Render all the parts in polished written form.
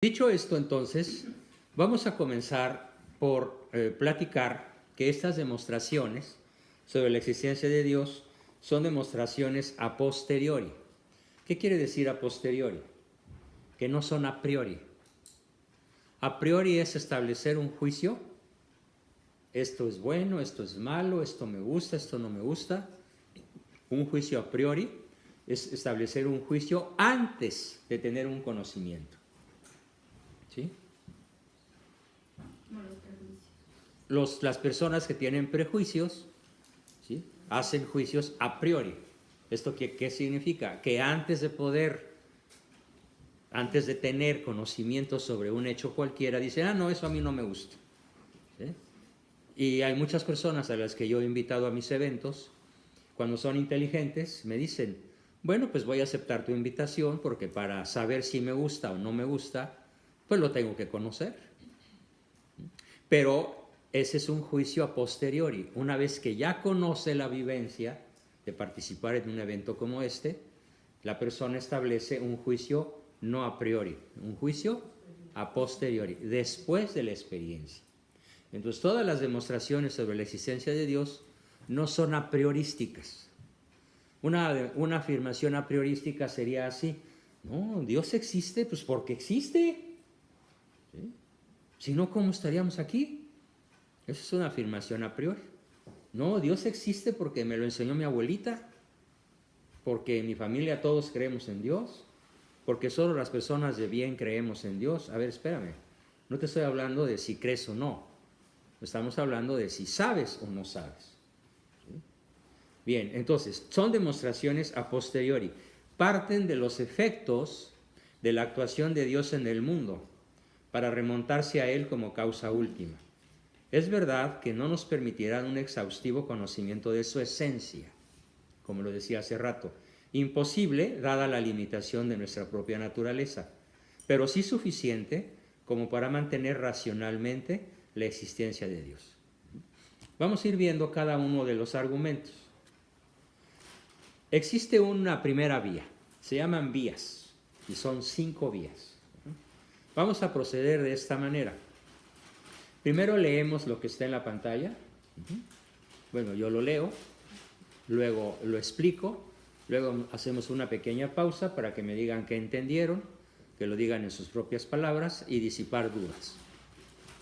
Dicho esto, entonces, vamos a comenzar por platicar que estas demostraciones sobre la existencia de Dios son demostraciones a posteriori. ¿Qué quiere decir a posteriori? Que no son a priori. A priori es establecer un juicio. Esto es bueno, esto es malo, esto me gusta, esto no me gusta. Un juicio a priori es establecer un juicio antes de tener un conocimiento. ¿Sí? Las personas que tienen prejuicios, ¿sí?, hacen juicios a priori. ¿Esto qué significa? Que antes de tener conocimiento sobre un hecho cualquiera, dicen, no, eso a mí no me gusta. ¿Sí? Y hay muchas personas a las que yo he invitado a mis eventos, cuando son inteligentes, me dicen, bueno, pues voy a aceptar tu invitación porque para saber si me gusta o no me gusta, pues lo tengo que conocer. Pero ese es un juicio a posteriori. Una vez que ya conoce la vivencia de participar en un evento como este, la persona establece un juicio no a priori, un juicio a posteriori, después de la experiencia. Entonces, todas las demostraciones sobre la existencia de Dios no son a priorísticas. Una afirmación a priorística sería así: no, Dios existe pues porque existe. ¿Sí? Si no, ¿cómo estaríamos aquí? Esa es una afirmación a priori. No, Dios existe porque me lo enseñó mi abuelita, porque en mi familia todos creemos en Dios, porque solo las personas de bien creemos en Dios. A ver, espérame, no te estoy hablando de si crees o no, estamos hablando de si sabes o no sabes. ¿Sí? Bien, entonces, son demostraciones a posteriori, parten de los efectos de la actuación de Dios en el mundo para remontarse a Él como causa última. Es verdad que no nos permitirán un exhaustivo conocimiento de su esencia, como lo decía hace rato, imposible dada la limitación de nuestra propia naturaleza, pero sí suficiente como para mantener racionalmente la existencia de Dios. Vamos a ir viendo cada uno de los argumentos. Existe una primera vía, se llaman vías, y son 5 vías. Vamos a proceder de esta manera. Primero leemos lo que está en la pantalla. Bueno, yo lo leo, luego lo explico, luego hacemos una pequeña pausa para que me digan qué entendieron, que lo digan en sus propias palabras y disipar dudas.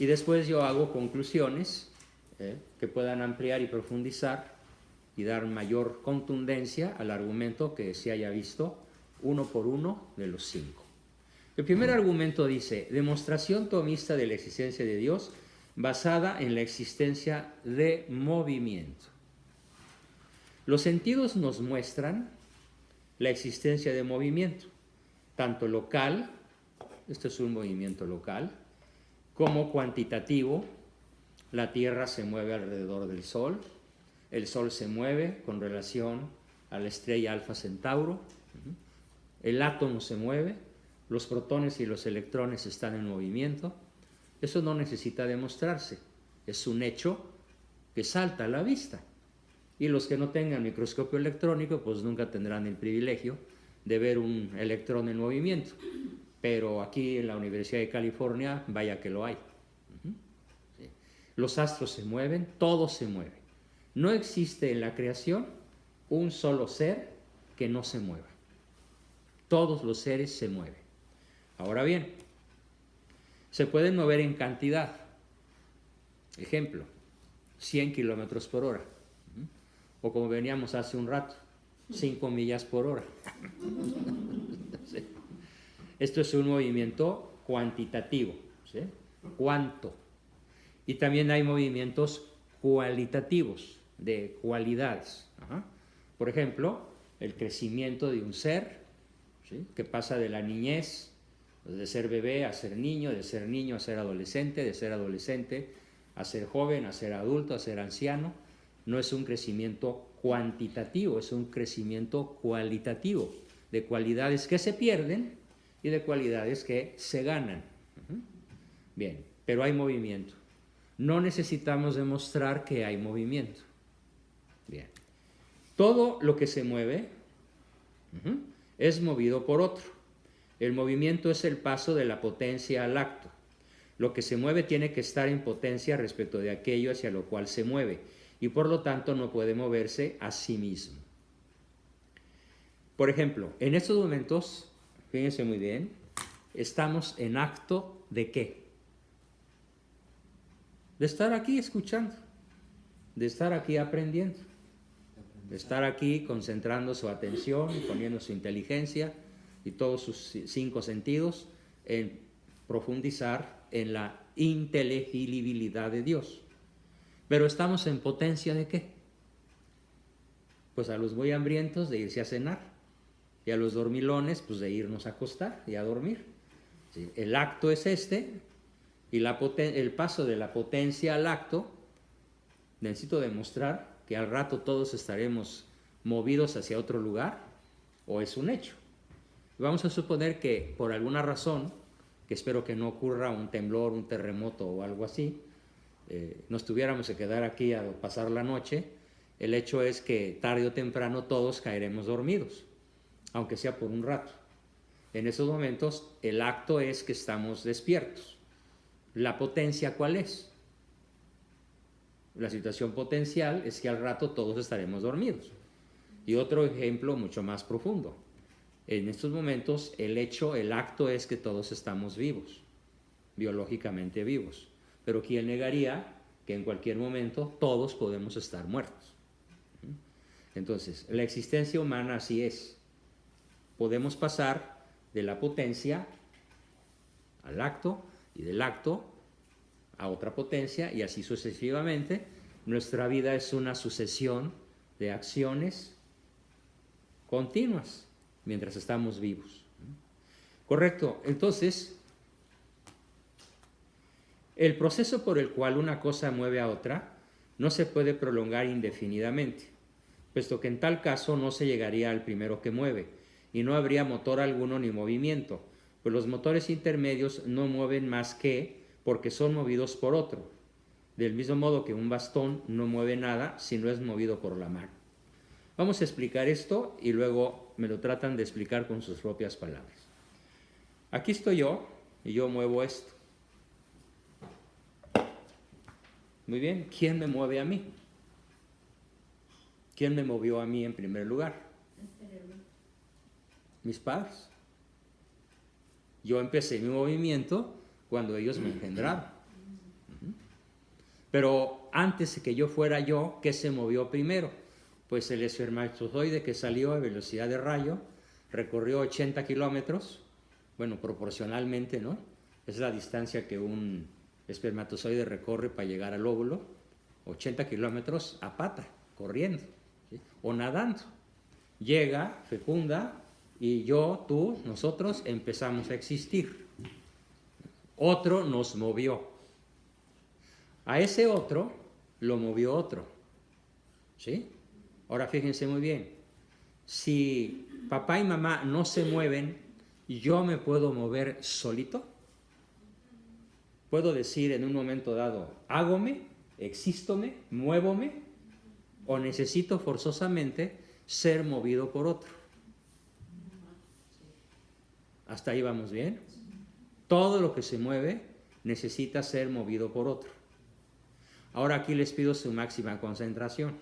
Y después yo hago conclusiones que puedan ampliar y profundizar y dar mayor contundencia al argumento que se haya visto uno por uno de los 5. El primer argumento dice: demostración tomista de la existencia de Dios basada en la existencia de movimiento. Los sentidos nos muestran la existencia de movimiento, tanto local, esto es un movimiento local, como cuantitativo. La Tierra se mueve alrededor del Sol, el Sol se mueve con relación a la estrella Alfa Centauro, el átomo se mueve, los protones y los electrones están en movimiento. Eso no necesita demostrarse, es un hecho que salta a la vista. Y los que no tengan microscopio electrónico, pues nunca tendrán el privilegio de ver un electrón en movimiento. Pero aquí en la Universidad de California, vaya que lo hay. Sí. Los astros se mueven, todo se mueve. No existe en la creación un solo ser que no se mueva. Todos los seres se mueven. Ahora bien, se pueden mover en cantidad. Ejemplo, 100 kilómetros por hora. O como veníamos hace un rato, 5 millas por hora. ¿Sí? Esto es un movimiento cuantitativo. ¿Sí? ¿Cuánto? Y también hay movimientos cualitativos, de cualidades. Por ejemplo, el crecimiento de un ser, ¿sí?, que pasa de la niñez, de ser bebé a ser niño, de ser niño a ser adolescente, de ser adolescente a ser joven, a ser adulto, a ser anciano. No es un crecimiento cuantitativo, es un crecimiento cualitativo, de cualidades que se pierden y de cualidades que se ganan. Bien, pero hay movimiento. No necesitamos demostrar que hay movimiento. Bien. Todo lo que se mueve es movido por otro. El movimiento es el paso de la potencia al acto. Lo que se mueve tiene que estar en potencia respecto de aquello hacia lo cual se mueve, y por lo tanto no puede moverse a sí mismo. Por ejemplo, en estos momentos, fíjense muy bien, estamos en acto ¿de qué? De estar aquí escuchando, de estar aquí aprendiendo, de estar aquí concentrando su atención, poniendo su inteligencia y todos sus 5 sentidos en profundizar en la inteligibilidad de Dios. Pero estamos en potencia ¿de qué? Pues a los muy hambrientos de irse a cenar, y a los dormilones pues de irnos a acostar y a dormir. ¿Sí? El acto es este, y el paso de la potencia al acto, necesito demostrar que al rato todos estaremos movidos hacia otro lugar, o es un hecho. Vamos a suponer que por alguna razón, que espero que no ocurra, un temblor, un terremoto o algo así, nos tuviéramos que quedar aquí a pasar la noche, el hecho es que tarde o temprano todos caeremos dormidos, aunque sea por un rato. En esos momentos el acto es que estamos despiertos. ¿La potencia cuál es? La situación potencial es que al rato todos estaremos dormidos. Y otro ejemplo mucho más profundo. En estos momentos el acto es que todos estamos vivos, biológicamente vivos. Pero ¿quién negaría que en cualquier momento todos podemos estar muertos? Entonces, la existencia humana así es. Podemos pasar de la potencia al acto y del acto a otra potencia y así sucesivamente. Nuestra vida es una sucesión de acciones continuas mientras estamos vivos. Correcto. Entonces, el proceso por el cual una cosa mueve a otra no se puede prolongar indefinidamente, puesto que en tal caso no se llegaría al primero que mueve y no habría motor alguno ni movimiento, pues los motores intermedios no mueven más que porque son movidos por otro, del mismo modo que un bastón no mueve nada si no es movido por la mano. Vamos a explicar esto y luego me lo tratan de explicar con sus propias palabras. Aquí estoy yo y yo muevo esto. Muy bien, ¿quién me mueve a mí? ¿Quién me movió a mí en primer lugar? Mis padres. Yo empecé mi movimiento cuando ellos me engendraron. Pero antes de que yo fuera yo, ¿qué se movió primero? Pues el espermatozoide que salió a velocidad de rayo, recorrió 80 kilómetros, bueno, proporcionalmente, ¿no? Es la distancia que un espermatozoide recorre para llegar al óvulo, 80 kilómetros a pata, corriendo, ¿sí? O nadando. Llega, fecunda, y yo, tú, nosotros empezamos a existir. Otro nos movió. A ese otro lo movió otro. ¿Sí? Ahora fíjense muy bien. Si papá y mamá no se mueven, ¿yo me puedo mover solito? ¿Puedo decir en un momento dado, hágome, exístome, muévome? ¿O necesito forzosamente ser movido por otro? ¿Hasta ahí vamos bien? Todo lo que se mueve necesita ser movido por otro. Ahora aquí les pido su máxima concentración.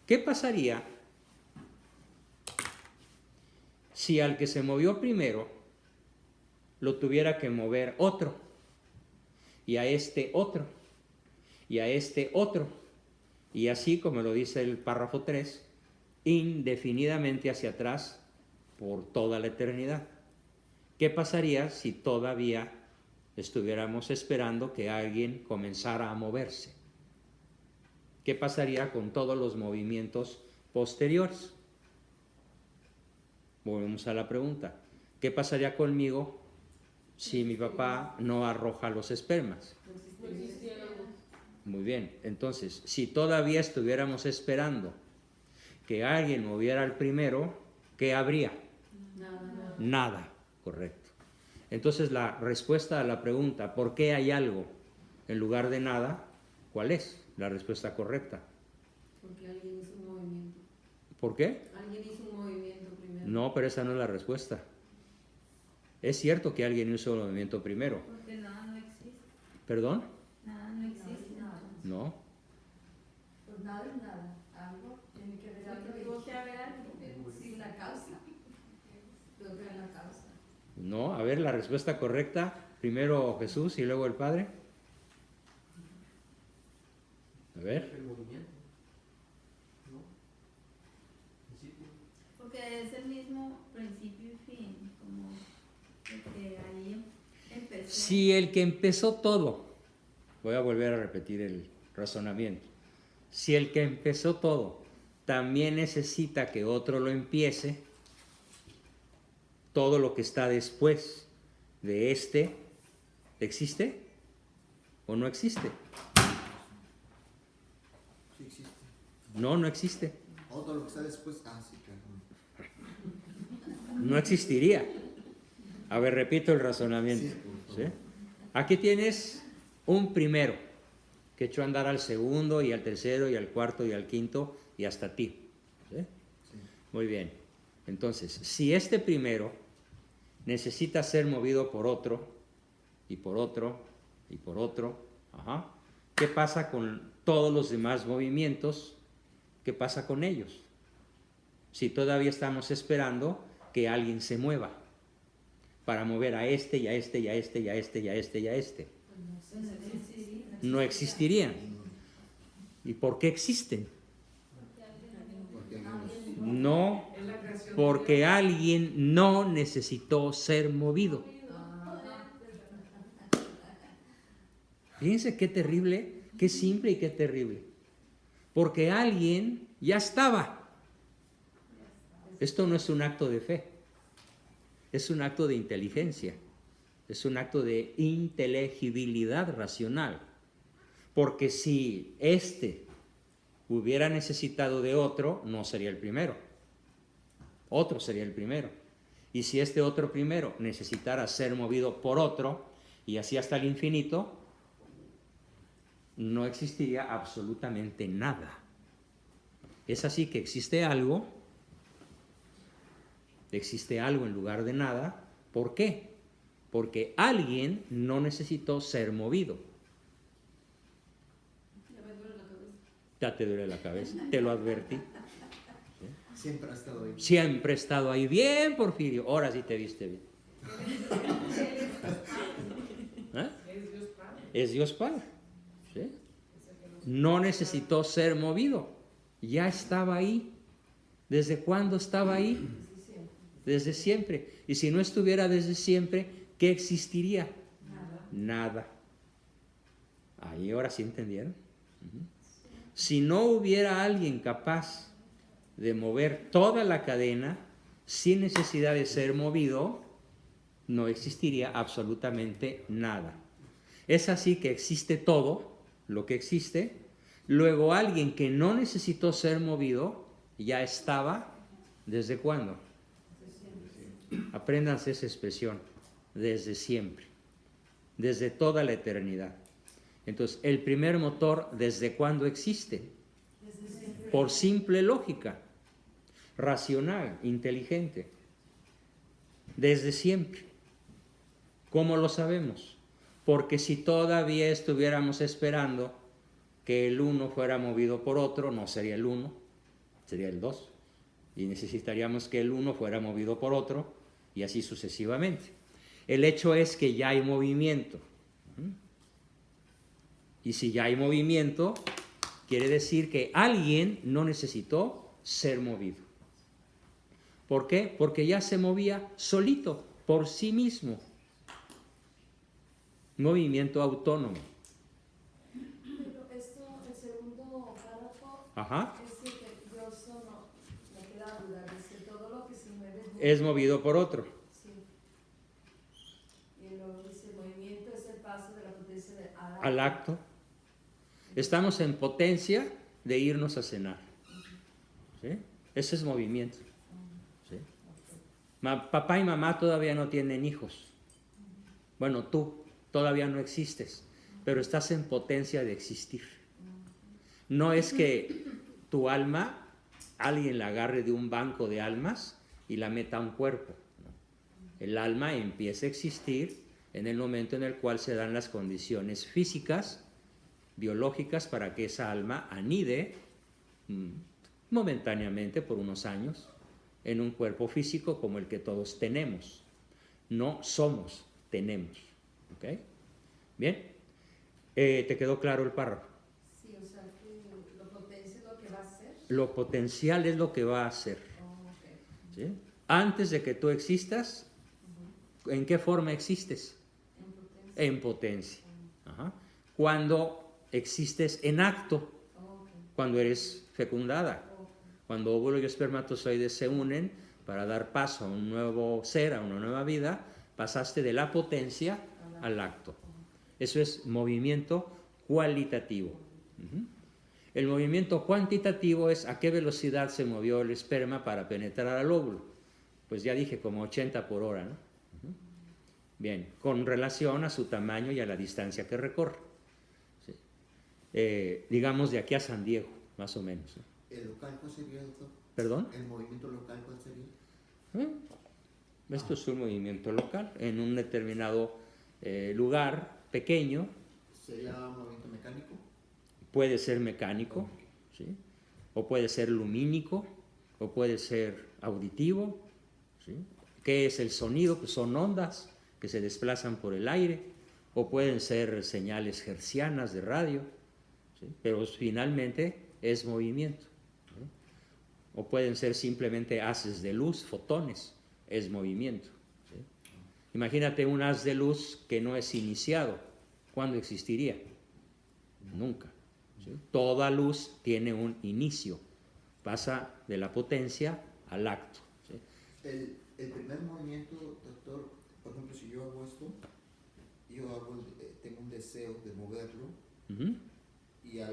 ¿Qué pasaría si al que se movió primero lo tuviera que mover otro, y a este otro, y a este otro, y así, como lo dice el párrafo 3, indefinidamente hacia atrás por toda la eternidad? ¿Qué pasaría si todavía estuviéramos esperando que alguien comenzara a moverse? ¿Qué pasaría con todos los movimientos posteriores? Volvemos a la pregunta. ¿Qué pasaría conmigo si mi papá no arroja los espermas? Muy bien. Entonces, si todavía estuviéramos esperando que alguien moviera al primero, ¿qué habría? Nada. Correcto. Entonces, la respuesta a la pregunta, ¿por qué hay algo en lugar de nada? ¿Cuál es la respuesta correcta? Porque alguien hizo un movimiento. ¿Por qué? Alguien hizo un movimiento primero. No, pero esa no es la respuesta. Es cierto que alguien hizo el movimiento primero. Porque nada no existe. ¿Perdón? Nada no existe. No. Pues nada es nada. Algo tiene que haber algo. Tuvo que haber algo. Sí, una causa. Tuvo que haber una causa. No, a ver, la respuesta correcta, primero Jesús y luego el Padre. A ver. El movimiento. ¿No? Principio. Porque es el mismo principio y fin. Como el que ahí empezó. Si el que empezó todo, voy a volver a repetir el razonamiento, si el que empezó todo también necesita que otro lo empiece, todo lo que está después de este, ¿existe o no existe? Sí existe. No, no existe. Todo lo que está después. Ah, sí, claro. No existiría. A ver, repito el razonamiento. Sí, por favor. ¿Sí? Aquí tienes un primero que echó a andar al segundo y al tercero y al cuarto y al quinto y hasta ti. ¿Sí? Sí. Muy bien. Entonces, si este primero necesita ser movido por otro y por otro y por otro, ajá, ¿qué pasa con todos los demás movimientos? ¿Qué pasa con ellos? Si todavía estamos esperando que alguien se mueva para mover a este y a este y a este y a este y a este y a este. Pues no existiría. No existirían. ¿Y por qué existen? Porque alguien No, porque alguien no necesitó ser movido. Fíjense qué terrible, qué simple y qué terrible. Porque alguien ya estaba. Esto no es un acto de fe, es un acto de inteligencia, es un acto de inteligibilidad racional. Porque si este hubiera necesitado de otro, no sería el primero. Otro sería el primero. Y si este otro primero necesitara ser movido por otro, y así hasta el infinito, no existiría absolutamente nada. Es así que existe algo en lugar de nada. ¿Por qué? Porque alguien no necesitó ser movido. Ya te duele la cabeza, te lo advertí. siempre ha estado ahí. Siempre he estado ahí. Bien, Porfirio. Ahora sí te viste bien. ¿Eh? Es Dios Padre. ¿Sí? No necesitó ser movido. Ya estaba ahí. ¿Desde cuándo estaba ahí? Desde siempre. Y si no estuviera desde siempre, ¿qué existiría? Nada. Ahí ahora sí entendieron. Si no hubiera alguien capaz de mover toda la cadena sin necesidad de ser movido, no existiría absolutamente nada. Es así que existe todo lo que existe. Luego alguien que no necesitó ser movido ya estaba. ¿Desde cuándo? Apréndanse esa expresión. Desde siempre. Desde toda la eternidad. Entonces, el primer motor, ¿desde cuándo existe? Por simple lógica, racional, inteligente. Desde siempre. ¿Cómo lo sabemos? Porque si todavía estuviéramos esperando que el uno fuera movido por otro, no sería el uno, sería el dos. Y necesitaríamos que el uno fuera movido por otro, y así sucesivamente. El hecho es que ya hay movimiento. Y si ya hay movimiento, quiere decir que alguien no necesitó ser movido. ¿Por qué? Porque ya se movía solito, por sí mismo. Movimiento autónomo. Pero esto, el segundo párrafo, Ajá. es que yo solo me queda duda. Dice, todo lo que se mueve Es movido por otro. Sí. Y luego dice, movimiento es el paso de la potencia Al acto. Estamos en potencia de irnos a cenar. ¿Sí? Ese es movimiento. ¿Sí? Papá y mamá todavía no tienen hijos. Bueno, tú todavía no existes, pero estás en potencia de existir. No es que tu alma, alguien la agarre de un banco de almas y la meta a un cuerpo. El alma empieza a existir en el momento en el cual se dan las condiciones físicas, biológicas, para que esa alma anide momentáneamente por unos años en un cuerpo físico como el que todos tenemos. No somos, tenemos. ¿Ok? Bien. ¿Te quedó claro el párrafo? Sí, o sea, que lo potencia es lo que va a hacer. Lo potencial es lo que va a hacer. Oh, ok. ¿Sí? Antes de que tú existas, ¿en qué forma existes? En potencia. En potencia. Ajá. Cuando existes en acto, Oh, ok. cuando eres fecundada, Ok. cuando óvulo y espermatozoides se unen para dar paso a un nuevo ser, a una nueva vida, pasaste de la potencia al acto. Eso es movimiento cualitativo. El movimiento cuantitativo es a qué velocidad se movió el esperma para penetrar al óvulo. Pues ya dije, como 80 por hora, ¿no? Bien, con relación a su tamaño y a la distancia que recorre. ¿Sí? Digamos de aquí a San Diego, más o menos. ¿No? ¿El local cuál sería, doctor? ¿Perdón? ¿El movimiento local cuál sería? Esto es un movimiento local en un determinado lugar pequeño. ¿Sería un movimiento mecánico? Puede ser mecánico, ¿sí? O puede ser lumínico, o puede ser auditivo. ¿Sí? ¿Qué es el sonido? Pues son ondas que se desplazan por el aire, o pueden ser señales hertzianas de radio, ¿sí? Pero finalmente es movimiento. ¿Sí? O pueden ser simplemente haces de luz, fotones, es movimiento. ¿Sí? Imagínate un haz de luz que no es iniciado, ¿cuándo existiría? Nunca. ¿Sí? Toda luz tiene un inicio, pasa de la potencia al acto. ¿Sí? El primer movimiento, doctor, por ejemplo, si yo hago esto, tengo un deseo de moverlo, Uh-huh. y al